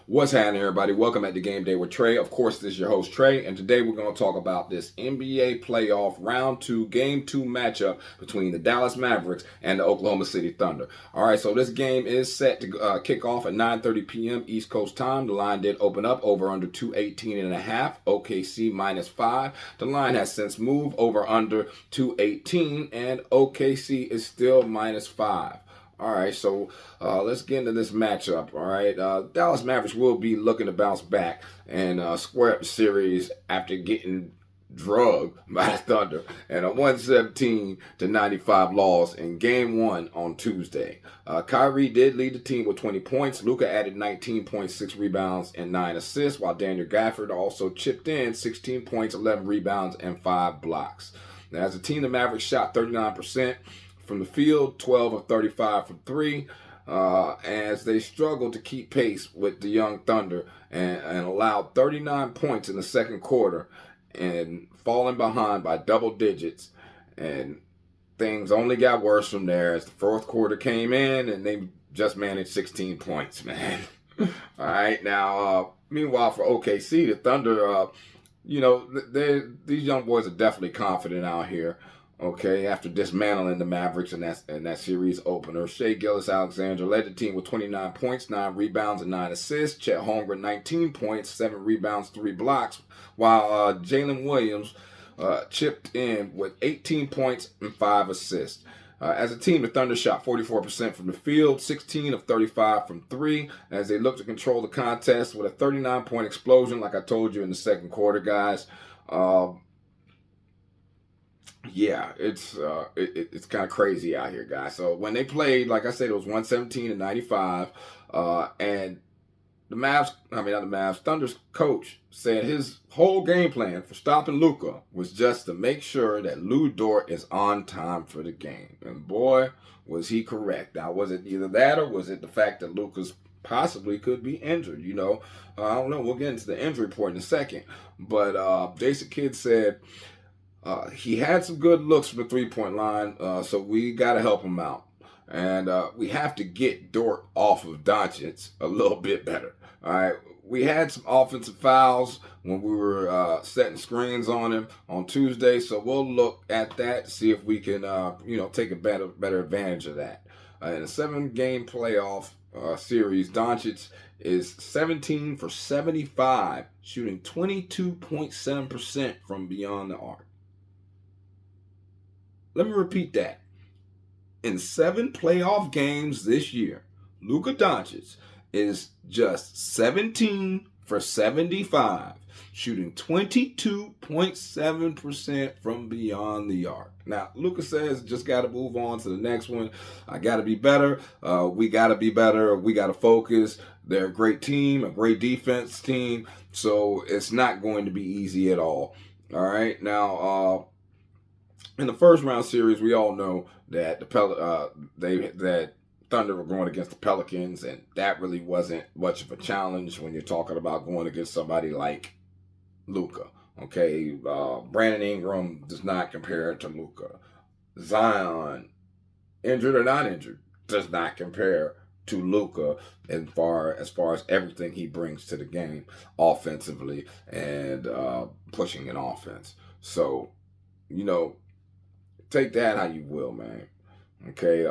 What's happening, everybody? Welcome at the Game Day with Trey. Of course, this is your host, Trey, and today we're going to talk about this NBA playoff round 2, game 2 matchup between the Dallas Mavericks and the Oklahoma City Thunder. All right, so this game is set to kick off at 9:30 p.m. East Coast time. The line did open up over under 218.5, OKC -5. The line has since moved over under 218, and OKC is still -5. All right, so let's get into this matchup. All right, Dallas Mavericks will be looking to bounce back and square up the series after getting drugged by the Thunder and a 117-95 loss in Game 1 on Tuesday. Kyrie did lead the team with 20 points. Luka added 19.6 rebounds and 9 assists, while Daniel Gafford also chipped in 16 points, 11 rebounds, and 5 blocks. Now, as a team, the Mavericks shot 39% from the field, 12 of 35 from three, as they struggled to keep pace with the young Thunder and allowed 39 points in the second quarter and falling behind by double digits. And things only got worse from there as the fourth quarter came in and they just managed 16 points, man. All right, now, meanwhile for OKC, the Thunder, these young boys are definitely confident out here. Okay, after dismantling the Mavericks in that series opener, Shai Gilgeous-Alexander led the team with 29 points, 9 rebounds, and 9 assists. Chet Holmgren, 19 points, 7 rebounds, 3 blocks, while Jalen Williams chipped in with 18 points and 5 assists. As a team, the Thunder shot 44% from the field, 16 of 35 from 3, as they looked to control the contest with a 39-point explosion, like I told you in the second quarter, guys. Yeah, it's kind of crazy out here, guys. So when they played, like I said, it was 117-95, and Thunder's coach said his whole game plan for stopping Luka was just to make sure that Lou Dort is on time for the game. And boy, was he correct. Now, was it either that or was it the fact that Luka's possibly could be injured? I don't know. We'll get into the injury report in a second. But Jason Kidd said he had some good looks from the three-point line, so we got to help him out. And we have to get Dort off of Doncic a little bit better. All right, we had some offensive fouls when we were setting screens on him on Tuesday, so we'll look at that to see if we can, take a better advantage of that. In a 7-game playoff series, Doncic is 17 for 75, shooting 22.7% from beyond the arc. Let me repeat that. In 7 playoff games this year, Luka Doncic is just 17 for 75, shooting 22.7% from beyond the arc. Now, Luka says, just got to move on to the next one. I got to be better. We got to be better. We got to focus. They're a great team, a great defense team, so it's not going to be easy at all. All right, now, in the first round series, we all know that that Thunder were going against the Pelicans, and that really wasn't much of a challenge when you're talking about going against somebody like Luka. Okay, Brandon Ingram does not compare to Luka. Zion, injured or not injured, does not compare to Luka as far as everything he brings to the game offensively and pushing an offense. So, take that how you will, man. Okay,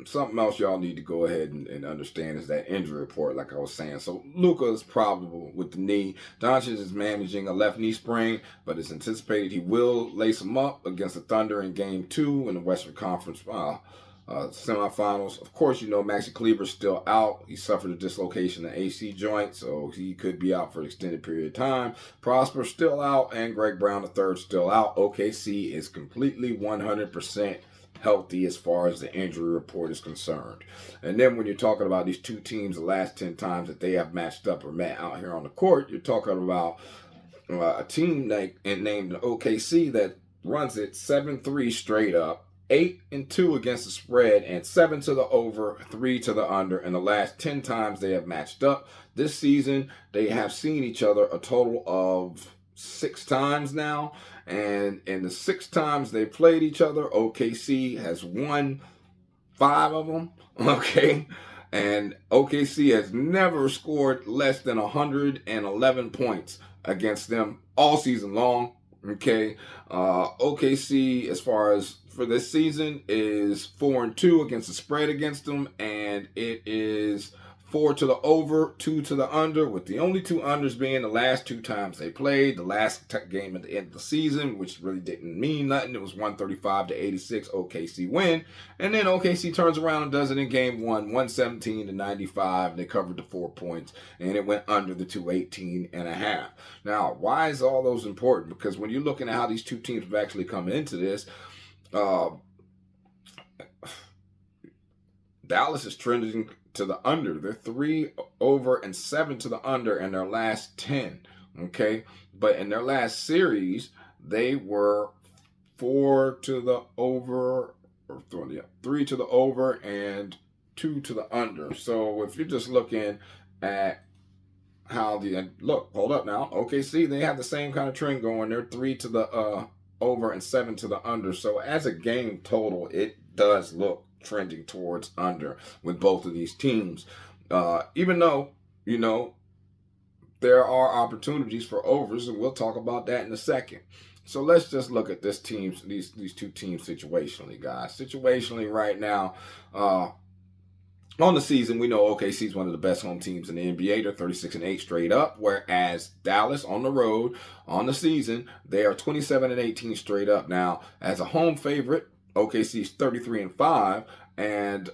something else y'all need to go ahead and understand is that injury report, like I was saying. So Luka is probable with the knee. Doncic is managing a left knee sprain, but it's anticipated he will lace him up against the Thunder in Game 2 in the Western Conference semifinals. Of course, Maxi Kleber's still out. He suffered a dislocation in the AC joint, so he could be out for an extended period of time. Prosper's still out, and Greg Brown III still out. OKC is completely 100% healthy as far as the injury report is concerned. And then when you're talking about these two teams, the last 10 times that they have matched up or met out here on the court, you're talking about a team named OKC that runs it 7-3 straight up, 8-2 against the spread, and 7 to the over, 3 to the under. And the last 10 times they have matched up this season, they have seen each other a total of 6 times now. And in the 6 times they played each other, OKC has won 5 of them. Okay. And OKC has never scored less than 111 points against them all season long. Okay, OKC, as far as for this season, is 4-2 against the spread against them, and it is 4 to the over, 2 to the under, with the only two unders being the last two times they played. The last game at the end of the season, which really didn't mean nothing. It was 135-86 OKC win. And then OKC turns around and does it in game one, 117-95. And they covered the 4 points, and it went under the 218.5. Now, why is all those important? Because when you're looking at how these two teams have actually come into this, Dallas is trending to the under. They're 3 over and 7 to the under in their last 10. Okay. But in their last series, they were 4 to the over, or 3 to the over and 2 to the under. So if you're just looking at how hold up now. OKC, they have the same kind of trend going. They're 3 to the over and 7 to the under. So as a game total, it does look trending towards under with both of these teams, even though there are opportunities for overs, and we'll talk about that in a second. So let's just look at these two teams situationally, guys. Situationally right now, on the season, we know OKC is one of the best home teams in the NBA. They're 36-8 straight up, whereas Dallas on the road on the season, they are 27-18 straight up. Now, as a home favorite, OKC is 33-5, and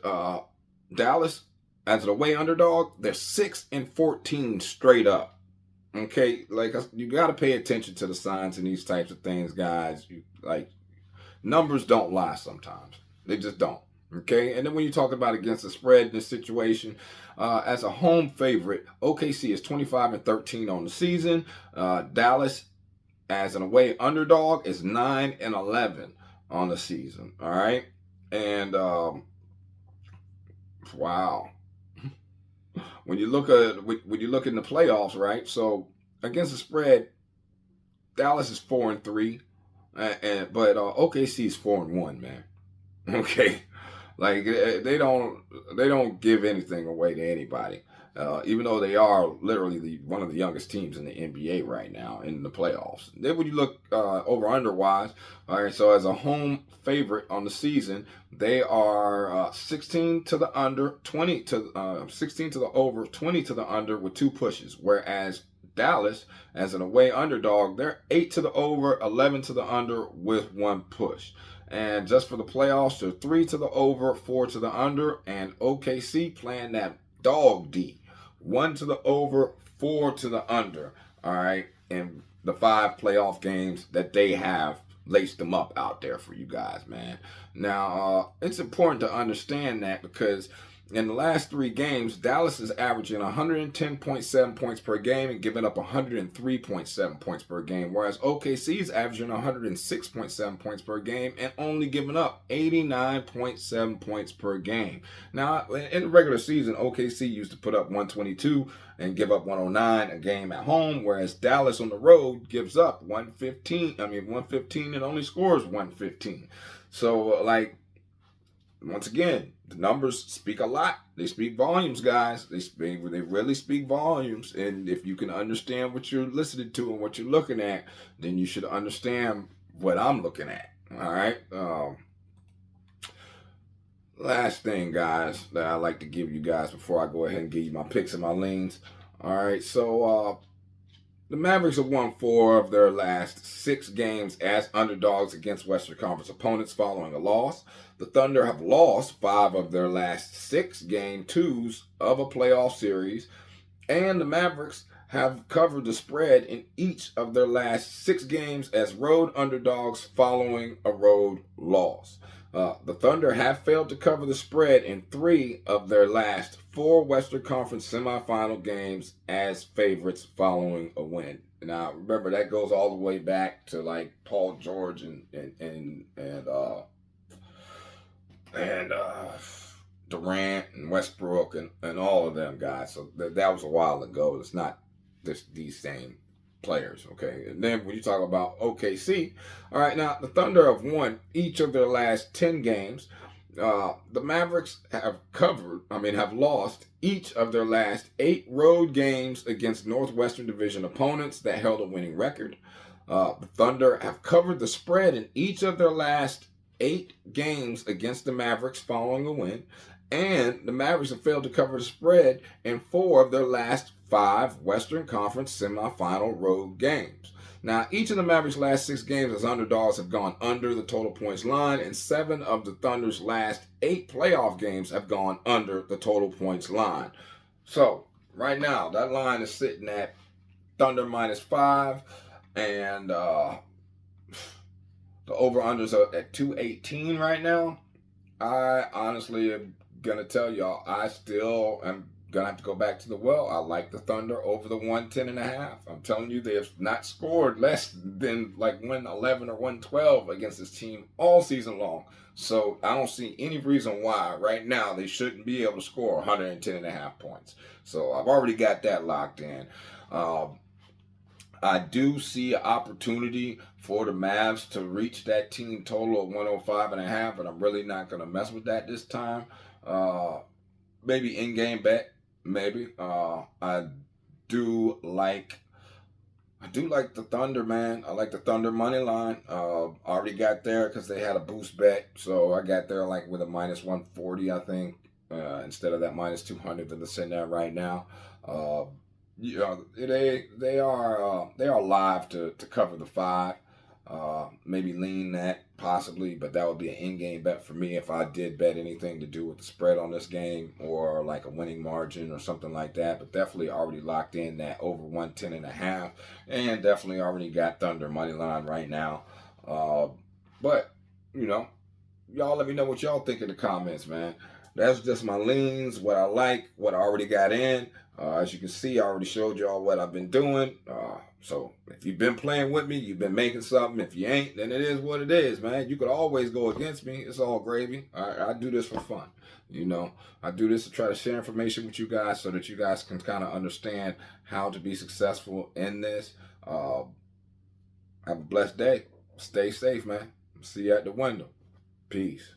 Dallas, as an away underdog, they're 6-14 straight up. Okay, like, you got to pay attention to the signs and these types of things, guys. Numbers don't lie sometimes; they just don't. Okay, and then when you talk about against the spread in this situation, as a home favorite, OKC is 25-13 on the season. Dallas, as an away underdog, is 9-11 on the season. All right, and wow, when you look in the playoffs, right? So against the spread, Dallas is 4-3, but OKC is 4-1, man. Okay, like they don't give anything away to anybody. Even though they are literally one of the youngest teams in the NBA right now in the playoffs. Then when you look over under wise, all right, so as a home favorite on the season, they are 16 to the under, 16 to the over, 20 to the under with 2 pushes, whereas Dallas, as an away underdog, they're 8 to the over, 11 to the under with 1 push. And just for the playoffs, they're 3 to the over, 4 to the under, and OKC playing that dog D. 1 to the over, 4 to the under. All right. And the 5 playoff games that they have laced them up out there for you guys, man. Now, it's important to understand that because in the last 3 games, Dallas is averaging 110.7 points per game and giving up 103.7 points per game, whereas OKC is averaging 106.7 points per game and only giving up 89.7 points per game. Now, in the regular season, OKC used to put up 122 and give up 109 a game at home, whereas Dallas on the road gives up 115 and only scores 115. So, once again, the numbers speak a lot. They speak volumes, guys. They really speak volumes. And if you can understand what you're listening to and what you're looking at, then you should understand what I'm looking at. All right. Last thing, guys, that I like to give you guys before I go ahead and give you my picks and my leans. All right. So the Mavericks have won 4 of their last 6 games as underdogs against Western Conference opponents following a loss. The Thunder have lost 5 of their last 6 game 2s of a playoff series. And the Mavericks have covered the spread in each of their last 6 games as road underdogs following a road loss. The Thunder have failed to cover the spread in 3 of their last 4 Western Conference semifinal games as favorites following a win. Now, remember, that goes all the way back to Paul George and Durant and Westbrook and all of them guys. So that was a while ago. It's not these same players, okay? And then when you talk about OKC, all right, now the Thunder have won each of their last 10 games The Mavericks have lost each of their last 8 road games against Northwestern Division opponents that held a winning record. The Thunder have covered the spread in each of their last 8 games against the Mavericks following a win. And the Mavericks have failed to cover the spread in 4 of their last 5 Western Conference semifinal road games. Now, each of the Mavericks' last 6 games as underdogs have gone under the total points line, and 7 of the Thunder's last 8 playoff games have gone under the total points line. So, right now, that line is sitting at Thunder -5, and the over-unders are at 218 right now. I honestly am going to tell y'all, I still am going to have to go back to the well. I like the Thunder over the 110.5. I'm telling you, they have not scored less than like 111 or 112 against this team all season long. So I don't see any reason why right now they shouldn't be able to score 110.5 points. So I've already got that locked in. I do see an opportunity for the Mavs to reach that team total of 105.5, but I'm really not going to mess with that this time. Maybe in-game bet. Maybe. I do like the Thunder, man. I like the Thunder money line. I already got there because they had a boost bet, so I got there like with a -140, I think, instead of that -200 that they're sitting at right now. They are live to cover the 5. Maybe lean that possibly, but that would be an in-game bet for me if I did bet anything to do with the spread on this game or like a winning margin or something like that. But definitely already locked in that over 110.5, and definitely already got Thunder money line right now. But y'all let me know what y'all think in the comments, man. That's just my leans, what I like, what I already got in. As you can see, I already showed y'all what I've been doing. So if you've been playing with me, you've been making something. If you ain't, then it is what it is, man. You could always go against me. It's all gravy. I do this for fun. I do this to try to share information with you guys so that you guys can kind of understand how to be successful in this. Have a blessed day. Stay safe, man. See you at the window. Peace.